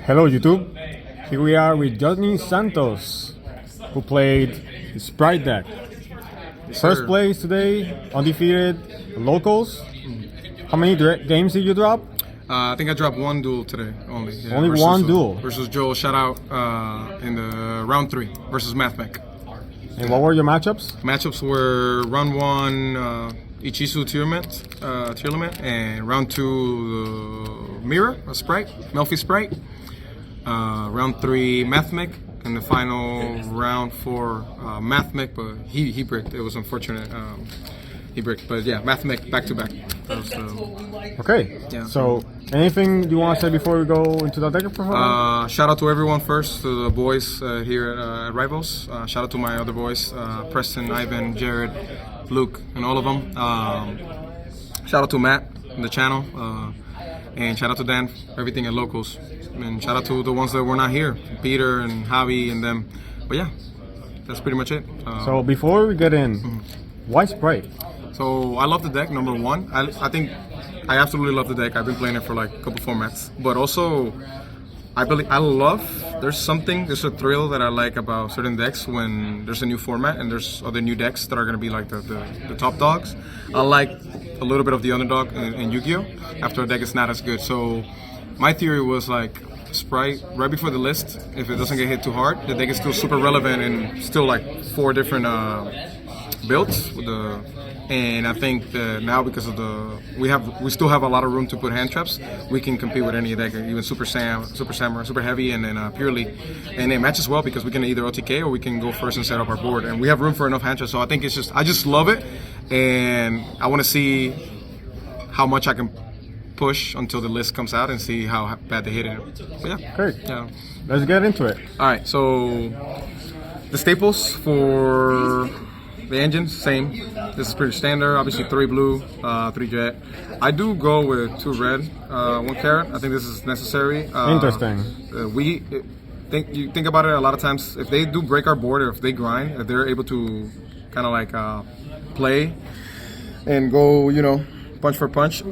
Hello YouTube, here we are with Johnny Santos, who played the Sprite deck. First place today, undefeated, locals. How many games did you drop? I think I dropped one duel today only. Yeah, Only one duel? Versus Joel, shout out in the round 3 versus MathMech. And what were your matchups? Matchups were round 1 Ichisu Tearlament, and round 2 Mirror, a Sprite, Melfi Sprite. Round 3 MathMech, and the final round 4 MathMech, but he bricked. It was unfortunate. He bricked, but yeah, MathMech back to back. Okay. Yeah. So, anything you want to say before we go into the deck performance? Shout out to everyone first, to the boys here at Rivals. Shout out to my other boys, Preston, Ivan, Jared, Luke, and all of them. Shout out to Matt and the channel, and shout out to Dan for everything at Locals. And shout out to the ones that were not here, Peter and Javi and them. But yeah, that's pretty much it. So before we get in, why Sprite? So I love the deck, number one. I think I absolutely love the deck. I've been playing it for like a couple formats. But also, there's a thrill that I like about certain decks when there's a new format and there's other new decks that are going to be like the top dogs. I like a little bit of the underdog in Yu-Gi-Oh! After a deck is not as good. So my theory was like, Sprite, right before the list, if it doesn't get hit too hard, the deck is still super relevant and still like 4 different builds with and I think that now because of we still have a lot of room to put hand traps, we can compete with any deck, even Super Samurai, Super Heavy, and then Purely, and it matches well because we can either OTK or we can go first and set up our board, and we have room for enough hand traps. So I think I just love it, and I want to see how much I can push until the list comes out and see how bad they hit it. But yeah, great. Yeah. Let's get into it. All right, so the staples for the engines, same. This is pretty standard. Obviously, 3 blue, 3 jet. I do go with 2 red, 1 carrot. I think this is necessary. Interesting. You think about it a lot of times. If they do break our board, or if they grind, if they're able to kind of like play and go, punch for punch.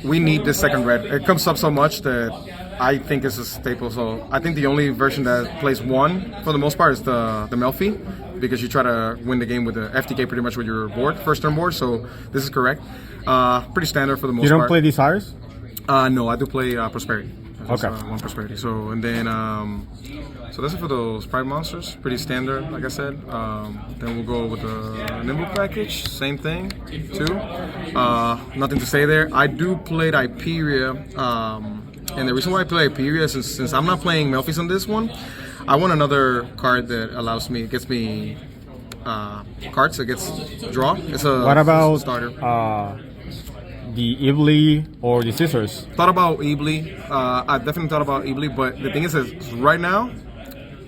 We need this second red. It comes up so much that I think it's a staple. So I think the only version that plays 1 for the most part is the Melfi, because you try to win the game with the FTK pretty much with your board, first turn board. So this is correct. Pretty standard for the most part. You don't play Desires? No, I do play Prosperity. Okay. 1 Prosperity. So and then so that's it for those Sprite monsters. Pretty standard, like I said. Then we'll go with the Nimble package. Same thing, 2. Nothing to say there. I do play Hyperia, and the reason why I play Hyperia is since I'm not playing Melfis on this one, I want another card that gets me cards that gets draw. It's a what about starter. The Ibli or the Scissors? Thought about Ibli. I definitely thought about Ibli, but the thing is right now,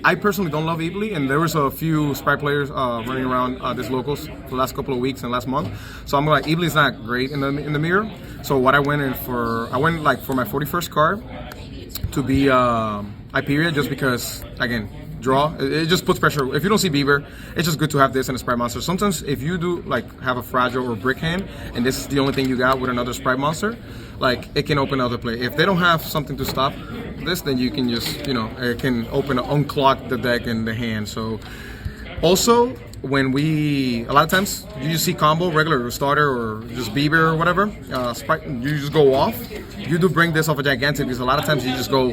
I personally don't love Ibli, and there was a few Sprite players running around this locals for the last couple of weeks and last month. So I'm like, Ibli's not great in the mirror. So what I went for my 41st card to be Hyperia, just because again, draw. It just puts pressure. If you don't see Beaver, it's just good to have this and a Sprite monster. Sometimes if you do have a fragile or brick hand, and this is the only thing you got with another Sprite monster, it can open other play. If they don't have something to stop this, then you can just it can unclog the deck and the hand. So also when a lot of times you just see combo regular starter or just Beaver or whatever, Sprite, you just go off. You do bring this off a gigantic because a lot of times you just go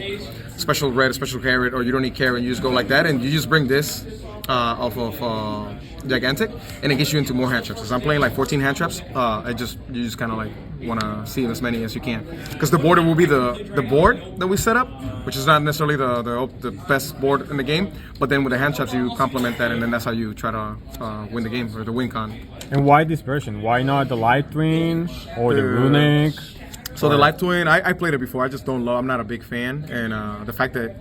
special red, special carrot, or you don't need carrot, you just go like that, and you just bring this off of gigantic, and it gets you into more hand traps. Because I'm playing 14 hand traps, you just kind of want to see as many as you can. Because the border will be the board that we set up, which is not necessarily the best board in the game, but then with the hand traps you complement that, and then that's how you try to win the game, or the win con. And why this version? Why not the Light Twin or the Runic? So the Light Twin, I played it before. I just don't love. I'm not a big fan, and the fact that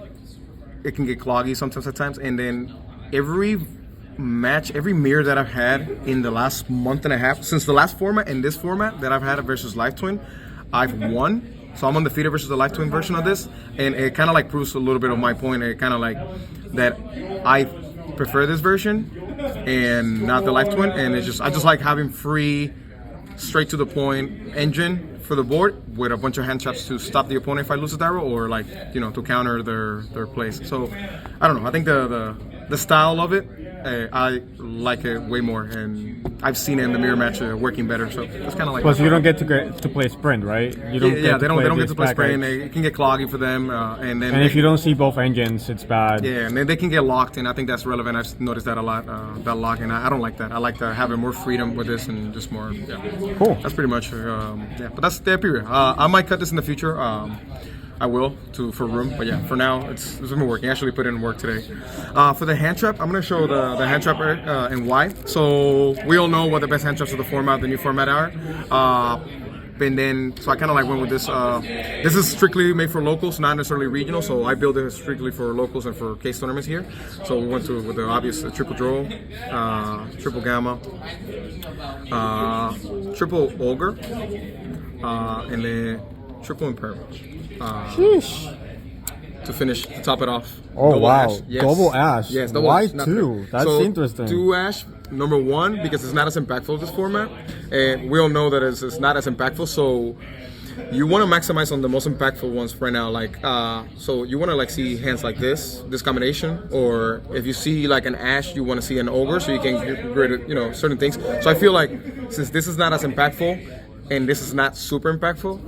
it can get cloggy sometimes at times. And then every mirror that I've had in the last month and a half, since the last format and this format that I've had versus Light Twin, I've won. So I'm undefeated versus the Light Twin version of this, and it kind of proves a little bit of my point. It kind of that I prefer this version and not the Light Twin, and I just like having free straight to the point engine for the board with a bunch of hand traps to stop the opponent if I lose a die roll, or like, you know, to counter their plays. So I don't know. I think the style of it, I like it way more, and I've seen it in the mirror match working better. So it's kind of like. Plus, you don't get to play Sprint, right? You don't they don't get to play Sprint. right? It can get cloggy for them, and then. And if you don't see both engines, it's bad. Yeah, and then they can get locked, and I think that's relevant. I've noticed that a lot. That lock, and I don't like that. I like to have more freedom with this and just more. Yeah. Cool. That's pretty much. But that's the period. I might cut this in the future. I will for room, but yeah, for now it's been working. I actually put in work today. For the hand trap, I'm gonna show the hand trap and why. So we all know what the best hand traps of the new format are. And then, so I kind of like went with this. This is strictly made for locals, not necessarily regional. So I built it strictly for locals and for case tournaments here. So we went with the obvious triple draw, triple gamma, triple ogre, and then triple imperm. To finish, to top it off. Oh, double wow. Ash. Yes. Double ash. Yes, double Why ash, not two? three. That's so, interesting. 2 ash, number 1, because it's not as impactful this format. And we all know that it's not as impactful. So you want to maximize on the most impactful ones right now. Like, so you want to like see hands like this combination. Or if you see like an ash, you want to see an ogre so you can get rid of, you know, certain things. So I feel like since this is not as impactful and this is not super impactful,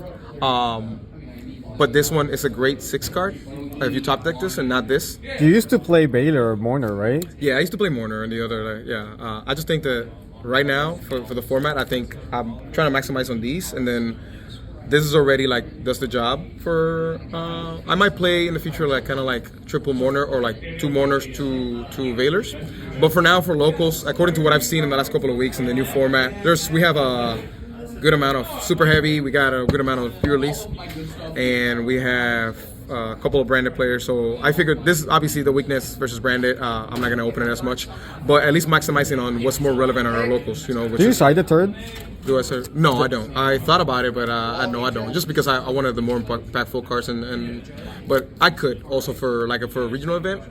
but this one is a great 6 card if you top deck this and not this. You used to play Baylor or Mourner, right? Yeah, I used to play Mourner and the other. I just think that right now for the format, I think I'm trying to maximize on these, and then this is already like does the job for. I might play in the future like kind of like triple Mourner or like 2 Mourners, 2 Veilers. But for now, for locals, according to what I've seen in the last couple of weeks in the new format, we have a good amount of super heavy, we got a good amount of pure release, and we have a couple of branded players. So I figured this is obviously the weakness versus branded. I'm not going to open it as much, but at least maximizing on what's more relevant on our locals. You know, Do you side the turd? Do I say? No, I don't. I thought about it, but no, I don't. Just because I wanted the more impactful cards, but I could also for a regional event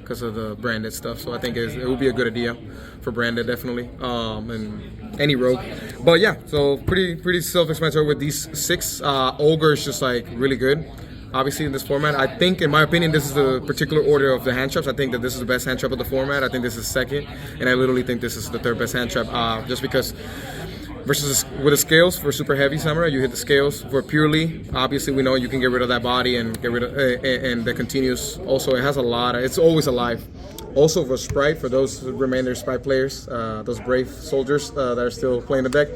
because of the branded stuff. So I think it would be a good idea for branded definitely, and any rogue. But yeah, so pretty self-explanatory with these 6. Ogre is just like really good. Obviously, in this format, I think, in my opinion, this is the particular order of the hand traps. I think that this is the best hand trap of the format. I think this is second, and I literally think this is the 3rd best hand trap, just because. Versus with the scales for super heavy samurai, you hit the scales. For purely, obviously we know you can get rid of that body and get rid of and the continuous. Also, it has a lot. It's always alive. Also for Sprite, for those remainder Sprite players, those brave soldiers that are still playing the deck,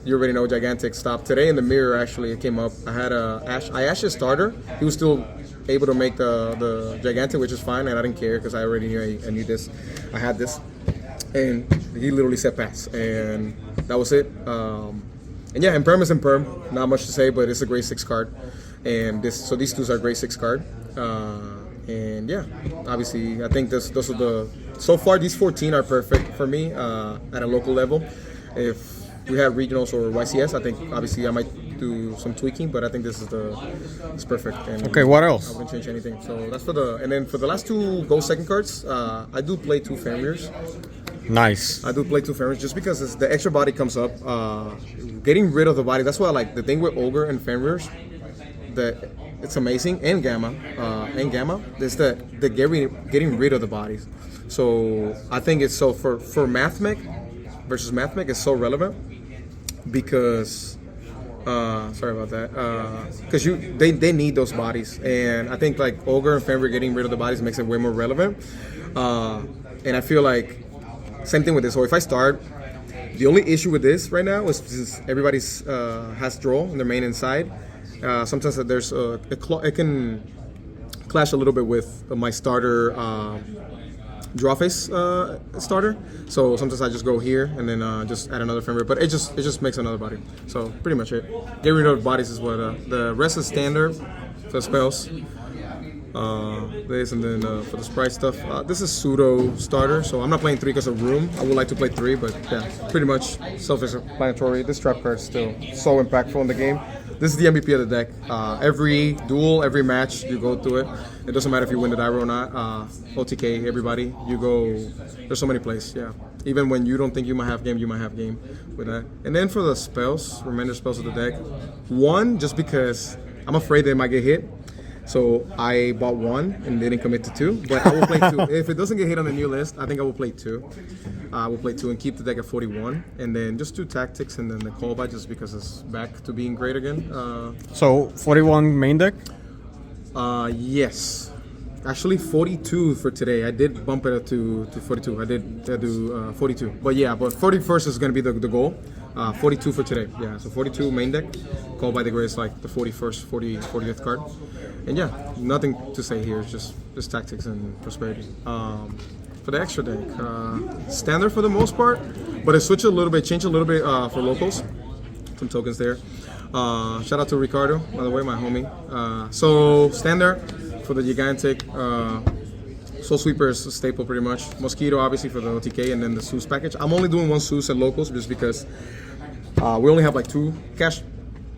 you already know Gigantic stopped today in the mirror. Actually, it came up. I had I ashed his starter. He was still able to make the Gigantic, which is fine, and I didn't care because I already knew I knew this. I had this. And he literally said pass, and that was it. And yeah, Imperm is Imperm. Not much to say, but it's a great 6 card. And these 2 are great 6 card. And yeah, obviously, I think those are so far these 14 are perfect for me at a local level. If we have regionals or YCS, I think obviously I might do some tweaking, but I think this is perfect. And okay, what else? I wouldn't change anything. So that's and then for the last 2 gold second cards, I do play 2 Fenrir's. Nice. I do play 2 Fenrir's just because the extra body comes up. Getting rid of the body, that's why I like the thing with Ogre and Fenrir's. It's amazing, and Gamma, is the getting rid of the bodies. So I think it's so for Mathmech versus Mathmech is so relevant because sorry about that, because they need those bodies, and I think like Ogre and Fenrir getting rid of the bodies makes it way more relevant. And I feel like same thing with this. So if I start, the only issue with this right now is since everybody's has draw in their main inside. Sometimes there's it can clash a little bit with my starter draw face starter. So sometimes I just go here and then just add another Fenrir, but it just makes another body. So pretty much it. Get rid of bodies is what the rest is standard for spells. This and then for the Sprite stuff, this is pseudo starter, so I'm not playing 3 because of room. I would like to play 3, but yeah, pretty much self-explanatory. This trap card is still so impactful in the game. This is the MVP of the deck. Every duel, every match, you go through it. It doesn't matter if you win the die roll or not. OTK, everybody, you go. There's so many plays. Yeah. Even when you don't think you might have game, you might have game with that. And then for the spells, remainder spells of the deck, one, just because I'm afraid they might get hit. So I bought one and didn't commit to two, but I will play two. If it doesn't get hit on the new list, I think I will play two. I will play two and keep the deck at 41, and then just do tactics and then the callback just because it's back to being great again. So 41 main deck. Yes. Actually, 42 for today. I did bump it up to 42. I did do 42. But yeah, but 41st is going to be the goal. 42 for today. Yeah, so 42 main deck. Called by the Grace like the 41st, 40th card. And yeah, nothing to say here. It's just tactics and prosperity. For the extra deck, standard for the most part, but it switched a little bit, changed a little bit for locals. Some tokens there. Shout out to Ricardo, by the way, my homie. So standard for the gigantic. Soul Sweeper is a staple pretty much. Mosquito obviously for the OTK, and then the Seuss package. I'm only doing one Seuss at locals just because we only have like 2 cash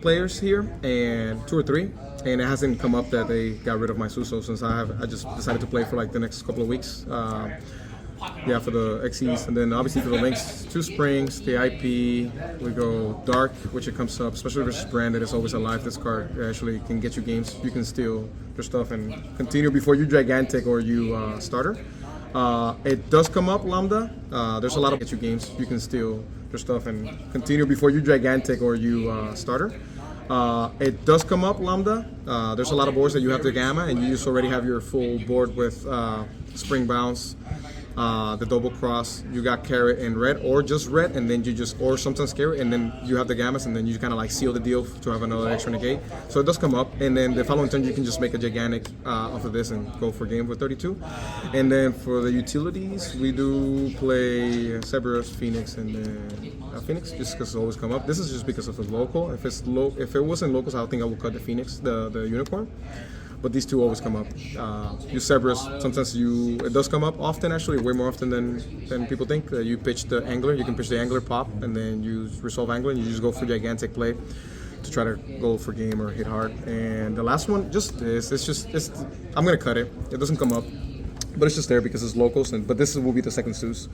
players here and 2 or 3, and it hasn't come up that they got rid of my Seuss. So since I just decided to play for like the next couple of weeks. Yeah, for the XEs, and then obviously for the links, 2 springs, the IP, we go dark, which it comes up, especially versus branded, it's always alive. This card actually can get you games. You can steal your stuff and continue before you gigantic or you starter. It does come up Lambda. There's a lot of get you games. You can steal your stuff and continue before you gigantic or you starter. It does come up Lambda. There's a lot of boards that you have to gamma, and you just already have your full board with spring bounce. The double cross, you got carrot and red, or just red, and then you just, or sometimes carrot, and then you have the gammas, and then you kind of like seal the deal to have another extra negate. So it does come up, and then the following turn you can just make a gigantic off of this and go for game with 32. And then for the utilities, we do play Cerberus, Phoenix, and then Phoenix, just because it's always come up. This is just because of the local. If it wasn't locals, I think I would cut the Phoenix, the unicorn. But these 2 always come up. You Cerberus, sometimes it does come up often, actually, way more often than people think. You pitch the angler, you can pitch the angler pop, and then you resolve angler, and you just go for gigantic play to try to go for game or hit hard. And the last one, just this, I'm gonna cut it. It doesn't come up, but it's just there because it's locals, but this will be the second Seuss.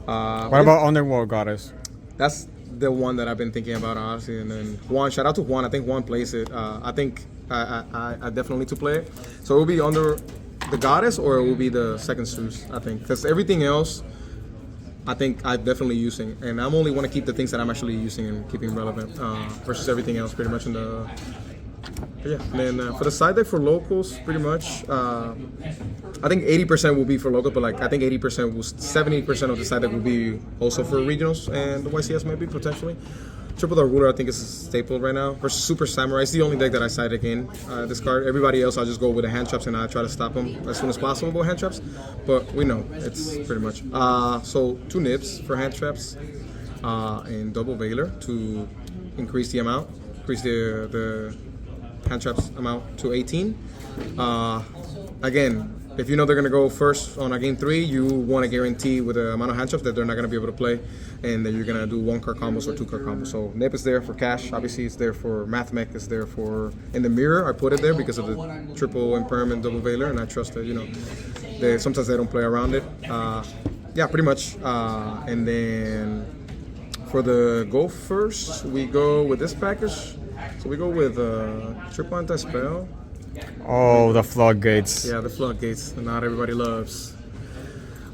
What about Underworld Goddess? That's the one that I've been thinking about, honestly. And then Juan, shout out to Juan. I think Juan plays it. I think I definitely need to play it. So it will be under the Goddess, or it will be the second Seuss, I think. Because everything else, I think I'm definitely using. And I'm only want to keep the things that I'm actually using and keeping relevant versus everything else pretty much in the... Yeah, and then for the side deck for locals, pretty much, I think 80% will be for local, but like I think 70% of the side deck will be also for regionals and the YCS maybe potentially. Triple Dark Ruler I think is a staple right now. Versus Super Samurai, it's the only deck that I side deck in this card. Everybody else I just go with the hand traps and I try to stop them as soon as possible with hand traps. But we know it's pretty much. So 2 nibs for hand traps and double Veiler to increase the amount, increase the hand traps amount to 18. Again, if you know they're going to go first on a game 3, you want to guarantee with the amount of hand traps that they're not going to be able to play, and that you're going to do 1-card combos or 2-card combos. So Nip is there for cash, obviously it's there for Mathmech, it's there for, in the mirror I put it there because of the triple Imperm and double Veiler, and I trust that, sometimes they don't play around it. Yeah, pretty much. And then for the go first, we go with this package. So we go with triple anti-spell. Oh, the floodgates. Yeah, the floodgates. Not everybody loves.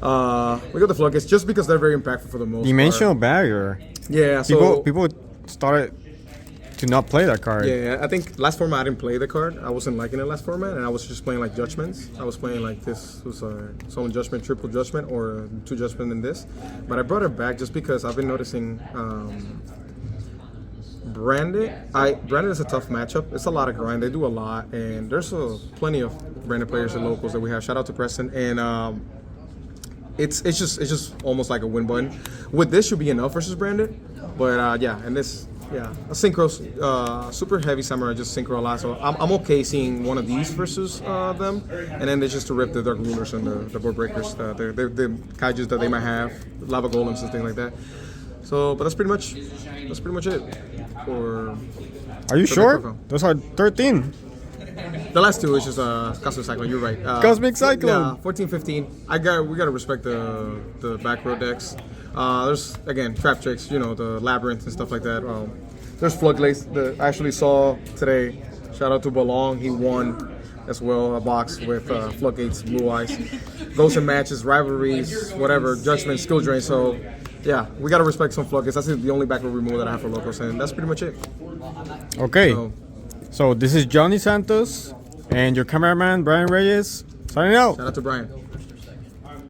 We got the floodgates just because they're very impactful for the most Dimensional Barrier. Yeah, so... People started to not play that card. Yeah, I think last format I didn't play the card. I wasn't liking it last format, and I was just playing like Judgments. I was playing like this was a Solemn Judgment, Triple Judgment, or 2 Judgment in this. But I brought it back just because I've been noticing... Branded is a tough matchup. It's a lot of grind. They do a lot, and there's plenty of branded players and locals that we have. Shout out to Preston, and it's just almost like a win button. With this should be enough versus branded, but yeah, and this a synchro super heavy samurai just synchro a lot. So I'm okay seeing one of these versus them, and then it's just to rip the dark rulers and the board breakers, the kaijus that they might have, lava golems and things like that. So, but that's pretty much it. Are you sure? Those are 13. The last two is just Cosmic Cyclone. You're right. Cosmic Cyclone. Yeah, 14, 15. We gotta respect the back row decks. There's again trap tricks. You know, the labyrinth and stuff like that. There's floodgates that I actually saw today. Shout out to Belong. He won as well a box with floodgates, blue eyes. Those in matches, rivalries, whatever, judgment, skill drain. So yeah, we gotta respect some floodgates. That's the only back row removal that I have for locals, and that's pretty much it. Okay. So this is Johnny Santos and your cameraman Brian Reyes signing out. Shout out to Brian.